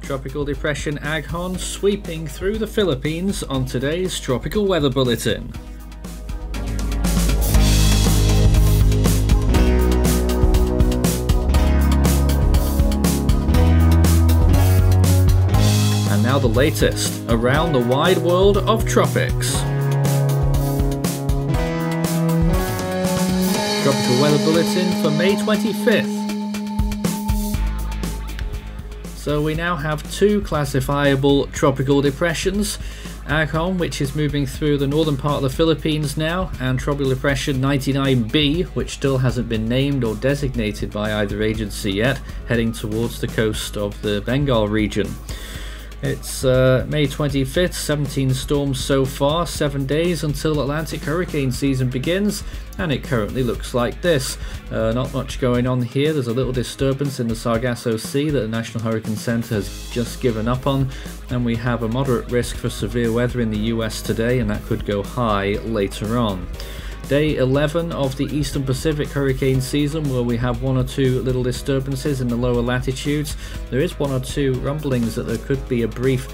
Tropical Depression Aghon sweeping through the Philippines on today's Tropical Weather Bulletin. And now the latest around the wide world of tropics. Tropical Weather Bulletin for May 25th. So we now have two classifiable tropical depressions, Aghon, which is moving through the northern part of the Philippines now, and Tropical Depression 99B, which still hasn't been named or designated by either agency yet, heading towards the coast of the Bengal region. It's May 25th, 17 storms so far, 7 days until Atlantic hurricane season begins, and it currently looks like this. Not much going on here. There's a little disturbance in the Sargasso Sea that the National Hurricane Center has just given up on, and we have a moderate risk for severe weather in the US today, and that could go high later on. Day 11 of the Eastern Pacific hurricane season, where we have one or two little disturbances in the lower latitudes. There is one or two rumblings that there could be a brief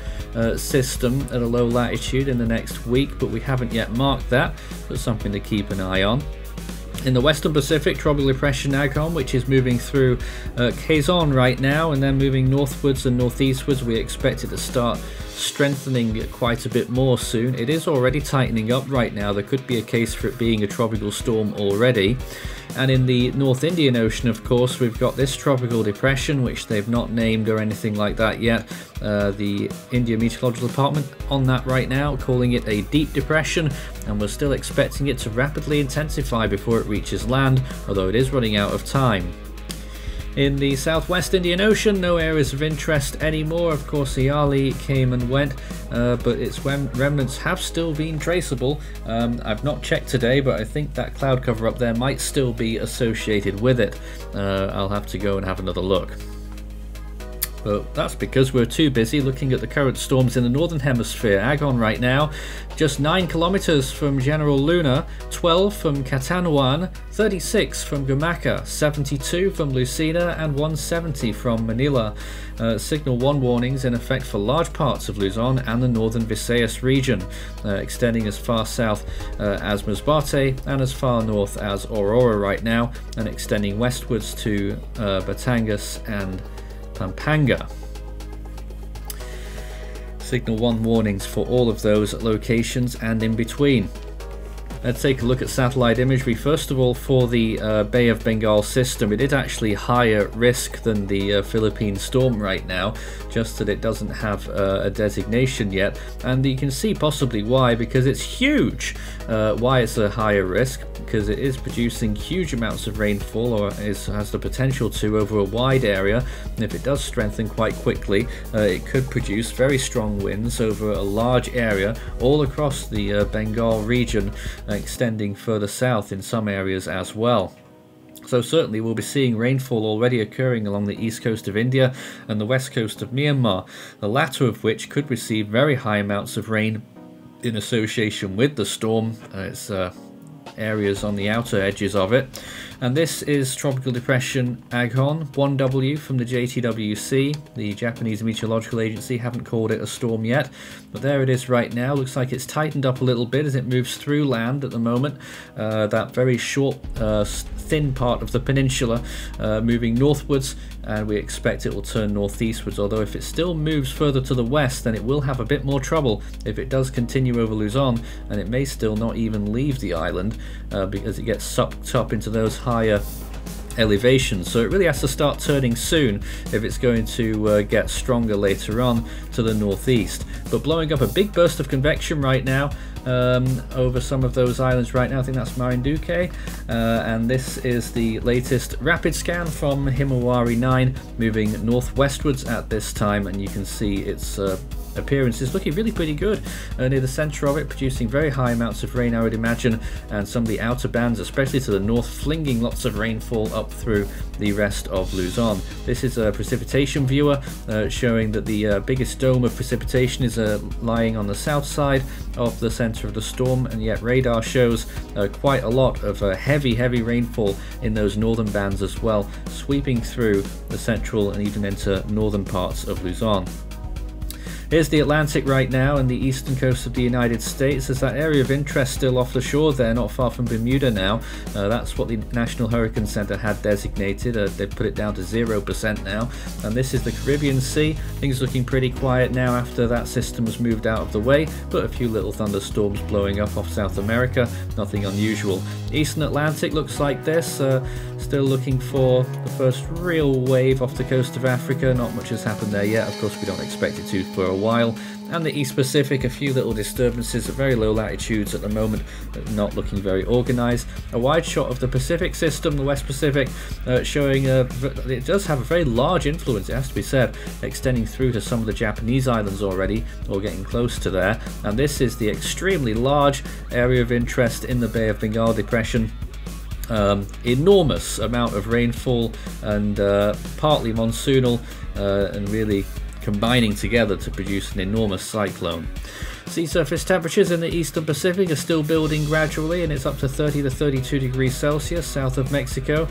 system at a low latitude in the next week, but we haven't yet marked that. That's something to keep an eye on. In the Western Pacific, Tropical Depression Aghon, which is moving through Quezon right now and then moving northwards and northeastwards. We expect it to start strengthening quite a bit more soon. It is already tightening up right now. There could be a case for it being a tropical storm already. And in the North Indian Ocean, of course, we've got this tropical depression, which they've not named or anything like that yet. The India Meteorological Department on that right now, calling it a deep depression, and we're still expecting it to rapidly intensify before it reaches land, although it is running out of time. In the Southwest Indian Ocean, no areas of interest anymore. Of course, Iali came and went, but its remnants have still been traceable. I've not checked today, but I think that cloud cover up there might still be associated with it. I'll have to go and have another look. But that's because we're too busy looking at the current storms in the Northern Hemisphere. Aghon right now, just 9 kilometers from General Luna, 12 from Catanduan, 36 from Gumaca, 72 from Lucena, and 170 from Manila. Signal 1 warnings in effect for large parts of Luzon and the northern Visayas region, extending as far south as Masbate and as far north as Aurora right now, and extending westwards to Batangas and Pampanga. Signal 1 warnings for all of those locations and in between. Let's take a look at satellite imagery. First of all, for the Bay of Bengal system, it is actually higher risk than the Philippine storm right now, just that it doesn't have a designation yet. And you can see possibly why, because it's huge. Why it's a higher risk? Because it is producing huge amounts of rainfall, or has the potential to, over a wide area. And if it does strengthen quite quickly, it could produce very strong winds over a large area all across the Bengal region, extending further south in some areas as well. So certainly we'll be seeing rainfall already occurring along the east coast of India and the west coast of Myanmar, the latter of which could receive very high amounts of rain in association with the storm. It's areas on the outer edges of it. And this is Tropical Depression Aghon, 1W from the JTWC, the Japanese Meteorological Agency. Haven't called it a storm yet, but there it is right now. Looks like it's tightened up a little bit as it moves through land at the moment. That very short, thin part of the peninsula moving northwards, and we expect it will turn northeastwards, although if it still moves further to the west, then it will have a bit more trouble if it does continue over Luzon, and it may still not even leave the island because it gets sucked up into those higher elevations. So it really has to start turning soon if it's going to get stronger later on to the northeast. But blowing up a big burst of convection right now over some of those islands right now. I think that's Marinduque, and this is the latest rapid scan from Himawari 9 moving northwestwards at this time, and you can see it's appearance is looking really pretty good near the center of it, producing very high amounts of rain, I would imagine, and some of the outer bands, especially to the north, flinging lots of rainfall up through the rest of Luzon. This is a precipitation viewer showing that the biggest dome of precipitation is lying on the south side of the center of the storm, and yet radar shows quite a lot of heavy rainfall in those northern bands as well, sweeping through the central and even into northern parts of Luzon. Here's the Atlantic right now and the eastern coast of the United States. There's that area of interest still off the shore there, not far from Bermuda now. That's what the National Hurricane Center had designated. They've put it down to 0% now. And this is the Caribbean Sea. Things looking pretty quiet now after that system has moved out of the way, but a few little thunderstorms blowing up off South America. Nothing unusual. Eastern Atlantic looks like this. Still looking for the first real wave off the coast of Africa. Not much has happened there yet. Of course, we don't expect it to for a while. And the East Pacific, a few little disturbances at very low latitudes at the moment, not looking very organized. A wide shot of the Pacific system, the West Pacific, showing it does have a very large influence, it has to be said, extending through to some of the Japanese islands already, or getting close to there. And this is the extremely large area of interest in the Bay of Bengal Depression. Enormous amount of rainfall and partly monsoonal and really combining together to produce an enormous cyclone. Sea surface temperatures in the eastern Pacific are still building gradually, and it's up to 30 to 32 degrees Celsius south of Mexico.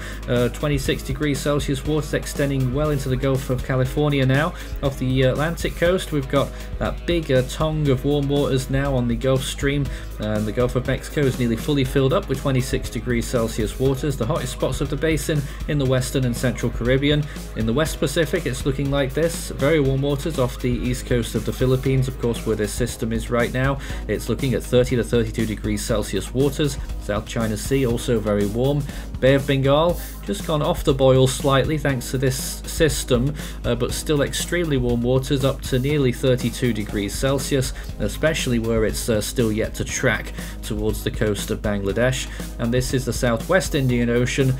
26 degrees Celsius waters extending well into the Gulf of California now. Off the Atlantic coast, we've got that big tongue of warm waters now on the Gulf Stream, and the Gulf of Mexico is nearly fully filled up with 26 degrees Celsius waters. The hottest spots of the basin in the western and central Caribbean. In the West Pacific, it's looking like this. Very warm waters off the east coast of the Philippines, of course, where this system is right now. It's looking at 30 to 32 degrees Celsius waters. South China Sea also very warm. Bay of Bengal just gone off the boil slightly thanks to this system, but still extremely warm waters up to nearly 32 degrees Celsius, especially where it's still yet to track towards the coast of Bangladesh. And this is the Southwest Indian Ocean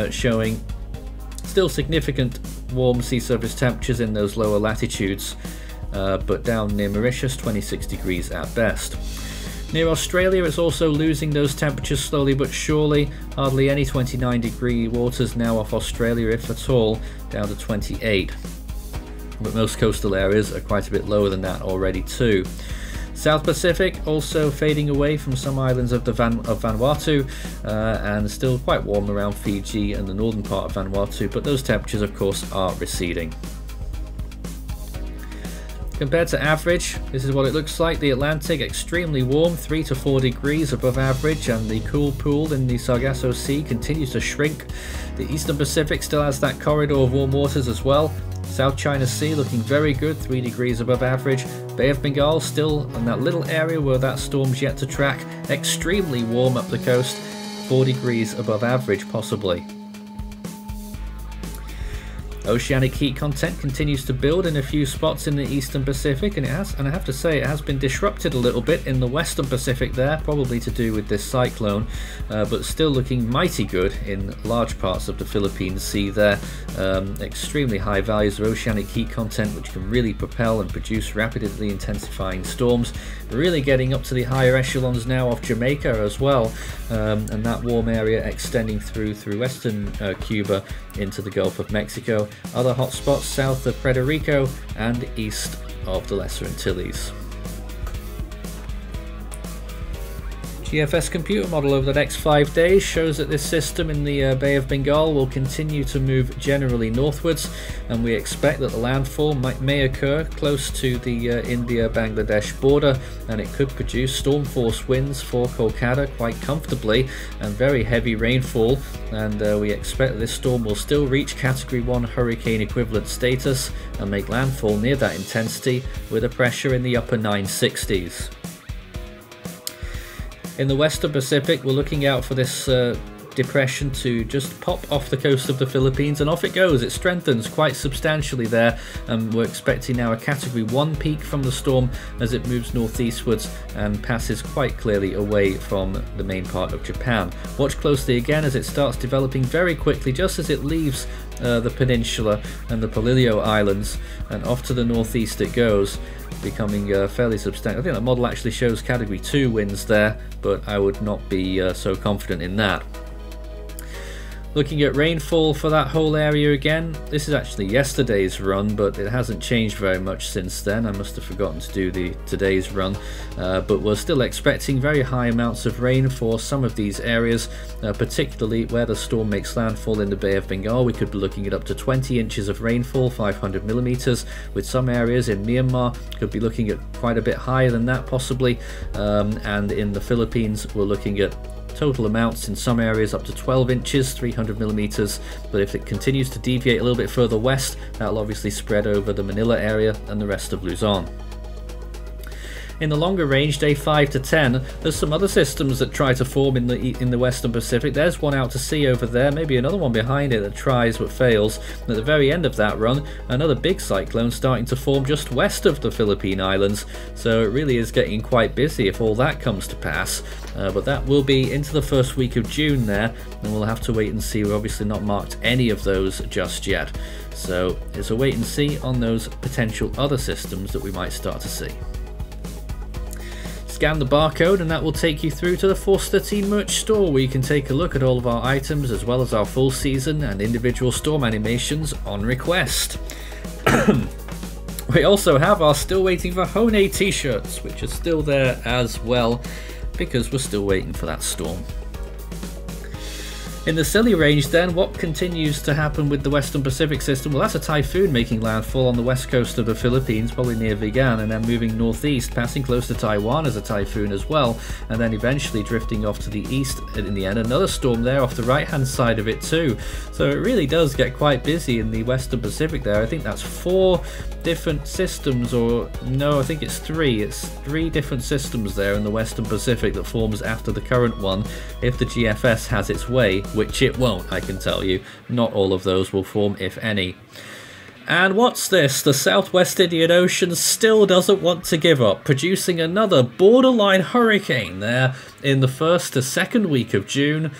showing still significant warm sea surface temperatures in those lower latitudes. But down near Mauritius, 26 degrees at best. Near Australia, it's also losing those temperatures slowly but surely. Hardly any 29 degree waters now off Australia, if at all, down to 28. But most coastal areas are quite a bit lower than that already too. South Pacific also fading away from some islands of Vanuatu, and still quite warm around Fiji and the northern part of Vanuatu, but those temperatures of course are receding. Compared to average, this is what it looks like. The Atlantic extremely warm, 3 to 4 degrees above average, and the cool pool in the Sargasso Sea continues to shrink. The Eastern Pacific still has that corridor of warm waters as well. South China Sea looking very good, 3 degrees above average. Bay of Bengal still in that little area where that storm's yet to track, extremely warm up the coast, 4 degrees above average possibly. Oceanic heat content continues to build in a few spots in the Eastern Pacific, and I have to say it has been disrupted a little bit in the Western Pacific there, probably to do with this cyclone, but still looking mighty good in large parts of the Philippine Sea there. Extremely high values of oceanic heat content, which can really propel and produce rapidly intensifying storms. We're really getting up to the higher echelons now off Jamaica as well, and that warm area extending through western Cuba into the Gulf of Mexico. Other hotspots south of Puerto Rico and east of the Lesser Antilles. GFS computer model over the next 5 days shows that this system in the Bay of Bengal will continue to move generally northwards, and we expect that the landfall may occur close to the India-Bangladesh border, and it could produce storm force winds for Kolkata quite comfortably and very heavy rainfall, and we expect that this storm will still reach Category 1 hurricane equivalent status and make landfall near that intensity with a pressure in the upper 960s. In the Western Pacific, we're looking out for this depression to just pop off the coast of the Philippines, and off it goes. It strengthens quite substantially there, and we're expecting now a Category 1 peak from the storm as it moves northeastwards and passes quite clearly away from the main part of Japan. Watch closely again as it starts developing very quickly just as it leaves the peninsula and the Polillo Islands, and off to the northeast it goes. becoming fairly substantial. I think the model actually shows Category 2 winds there, but I would not be so confident in that. Looking at rainfall for that whole area again, this is actually yesterday's run, but it hasn't changed very much since then. I must have forgotten to do today's run, but we're still expecting very high amounts of rain for some of these areas, particularly where the storm makes landfall in the Bay of Bengal. We could be looking at up to 20 inches of rainfall, 500 millimeters, with some areas in Myanmar could be looking at quite a bit higher than that possibly, and in the Philippines we're looking at total amounts in some areas up to 12 inches, 300 millimeters, but if it continues to deviate a little bit further west, that'll obviously spread over the Manila area and the rest of Luzon. In the longer range, day 5 to 10, there's some other systems that try to form in the Western Pacific. There's one out to sea over there, maybe another one behind it that tries but fails. And at the very end of that run, another big cyclone starting to form just west of the Philippine Islands. So it really is getting quite busy if all that comes to pass. But that will be into the first week of June there, and we'll have to wait and see. We've obviously not marked any of those just yet. So it's a wait and see on those potential other systems that we might start to see. Scan the barcode and that will take you through to the Force 13 merch store, where you can take a look at all of our items as well as our full season and individual storm animations on request. We also have our Still Waiting for Hone t-shirts, which are still there as well because we're still waiting for that storm. In the Scilly range then, what continues to happen with the Western Pacific system? Well, that's a typhoon making landfall on the west coast of the Philippines, probably near Vigan, and then moving northeast, passing close to Taiwan as a typhoon as well, and then eventually drifting off to the east in the end. Another storm there off the right hand side of it too. So it really does get quite busy in the Western Pacific there. I think that's 4 different systems, or no, I think it's 3. It's 3 different systems there in the Western Pacific that forms after the current one, if the GFS has its way, which it won't, I can tell you. Not all of those will form, if any. And what's this? The Southwest Indian Ocean still doesn't want to give up, producing another borderline hurricane there in the 1st to 2nd week of June,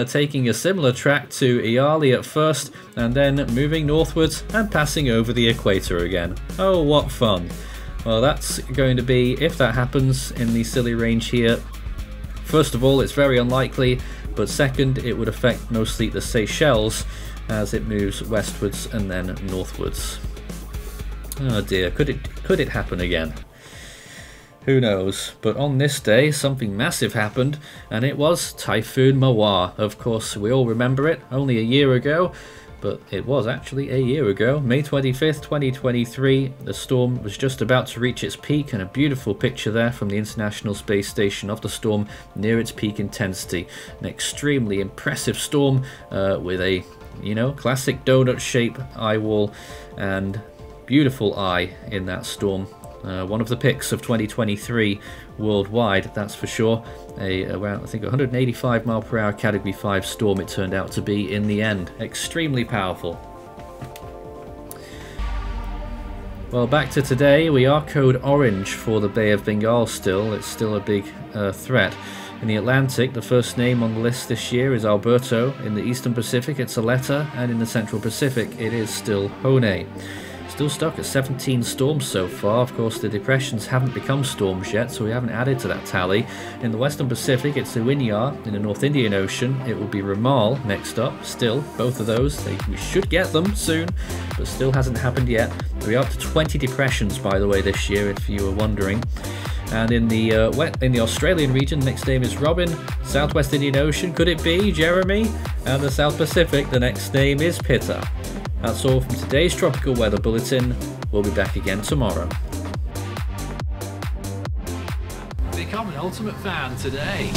taking a similar track to Iali at first, and then moving northwards and passing over the equator again. Oh, what fun. Well, that's going to be, if that happens in the Scilly range here, first of all, it's very unlikely, but second, it would affect mostly the Seychelles as it moves westwards and then northwards. Oh dear, could it happen again? Who knows? But on this day, something massive happened, and it was Typhoon Mawar. Of course, we all remember it, only a year ago, but it was actually a year ago, May 25th, 2023. The storm was just about to reach its peak, and a beautiful picture there from the International Space Station of the storm near its peak intensity. An extremely impressive storm with a, classic donut shape eye wall and beautiful eye in that storm. One of the picks of 2023 worldwide, that's for sure. Around, I think, 185 mile per hour Category 5 storm it turned out to be in the end. Extremely powerful. Well, back to today, we are code orange for the Bay of Bengal still. It's still a big threat. In the Atlantic, the first name on the list this year is Alberto. In the Eastern Pacific, it's Aletta, and in the Central Pacific, it is still Hone. Still stuck at 17 storms so far. Of course, the depressions haven't become storms yet, so we haven't added to that tally. In the Western Pacific, it's Uinyar. In the North Indian Ocean, it will be Ramal next up. Still, both of those, we should get them soon, but still hasn't happened yet. We're up to 20 depressions, by the way, this year, if you were wondering. And in the Australian region, the next name is Robin. Southwest Indian Ocean, could it be Jeremy? And the South Pacific, the next name is Pitta. That's all from today's Tropical Weather Bulletin. We'll be back again tomorrow. Become an Ultimate Fan today.